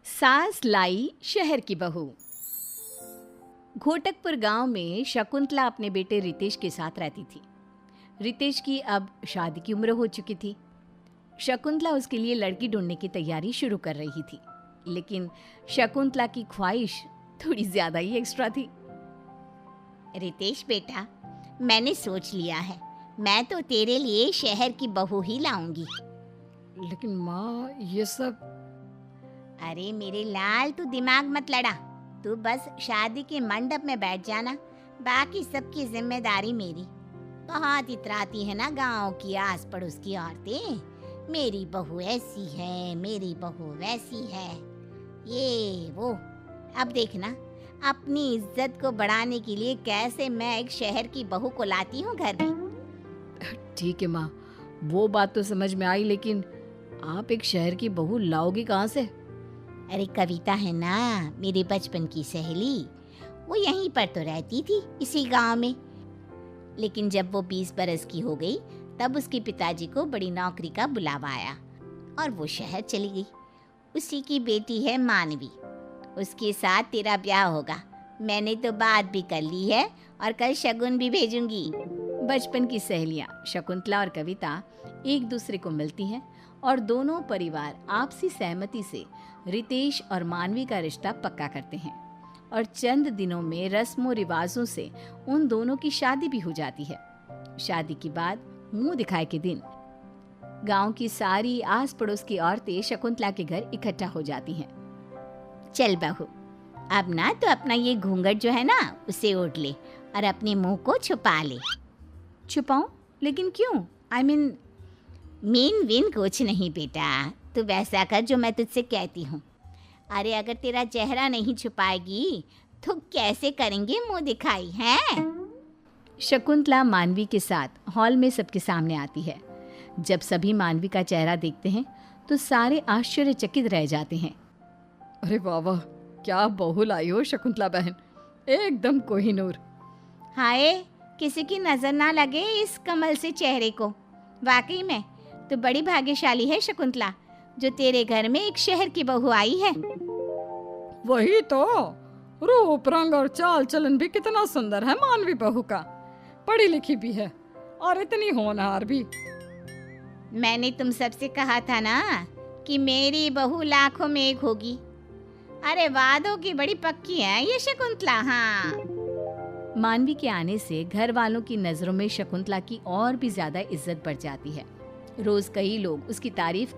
सास लाई शहर की बहू। घोटकपुर गांव में शकुंतला अपने बेटे रितेश के साथ रहती थी। रितेश की अब शादी की उम्र हो चुकी थी। शकुंतला उसके लिए लड़की ढूंढने की तैयारी शुरू कर रही थी, लेकिन शकुंतला की ख्वाहिश थोड़ी ज्यादा ही एक्स्ट्रा थी। रितेश बेटा, मैंने सोच लिया है, मैं तो तेरे लिए शहर की बहू ही लाऊंगी। लेकिन माँ, ये सब। अरे मेरे लाल, तू दिमाग मत लड़ा। तू बस शादी के मंडप में बैठ जाना, बाकी सबकी जिम्मेदारी मेरी। बहुत इतराती है ना गांव की आस पड़ोस की औरतें, मेरी बहू ऐसी है, मेरी बहू वैसी है, ये वो। अब देखना, अपनी इज्जत को बढ़ाने के लिए कैसे मैं एक शहर की बहू को लाती हूँ घर में। ठीक है माँ, वो बात तो समझ में आई, लेकिन आप एक शहर की बहू लाओगी कहाँ से? अरे कविता है ना, मेरी बचपन की सहेली, वो यहीं पर तो रहती थी, इसी गांव में। लेकिन जब वो 20 बरस की हो गई, तब उसके पिताजी को बड़ी नौकरी का बुलावा आया और वो शहर चली गई। उसी की बेटी है मानवी, उसके साथ तेरा ब्याह होगा। मैंने तो बात भी कर ली है और कल शगुन भी भेजूंगी। बचपन की सहेलियां शकुंतला और कविता एक दूसरे को मिलती हैं और दोनों परिवार आपसी सहमति से रितेश और मानवी का रिश्ता पक्का करते हैं और चंद दिनों में रस्मों रिवाजों से उन दोनों की शादी भी हो जाती है। शादी के बाद मुंह दिखाए के दिन गांव की सारी आस पड़ोस की औरतें शकुंतला के घर इकट्ठा हो जाती हैं। चल बहू, अब ना तो अपना ये घूंघट जो है ना, उसे ओढ़ ले और अपने मुंह को छुपा ले। छुपाऊं? लेकिन क्यों? मीन विन कुछ नहीं बेटा, तू वैसा कर जो मैं तुझसे कहती हूँ। अरे अगर तेरा चेहरा नहीं छुपाएगी तो कैसे करेंगे मुंह दिखाई है? शकुंतला मानवी के साथ हॉल में सबके सामने आती है। जब सभी मानवी का चेहरा देखते हैं तो सारे आश्चर्यचकित रह जाते हैं। अरे वाह वाह, क्या बहू लाई हो शकुंतला बहन, एकदम कोहिनूर। हाय, किसी की नजर ना लगे इस कमल से चेहरे को। वाकई में तो बड़ी भाग्यशाली है शकुंतला, जो तेरे घर में एक शहर की बहू आई है। वही तो, रूप रंग और चाल चलन भी कितना सुंदर है मानवी बहू का। पढ़ी लिखी भी है और इतनी होनहार भी। मैंने तुम सबसे कहा था ना कि मेरी बहू लाखों में एक होगी। अरे वादों की बड़ी पक्की है ये शकुंतला। हाँ, मानवी के आने से घर वालों की नजरों में शकुंतला की और भी ज्यादा इज्जत बढ़ जाती है। रोज कई लोग उसकी तारीफ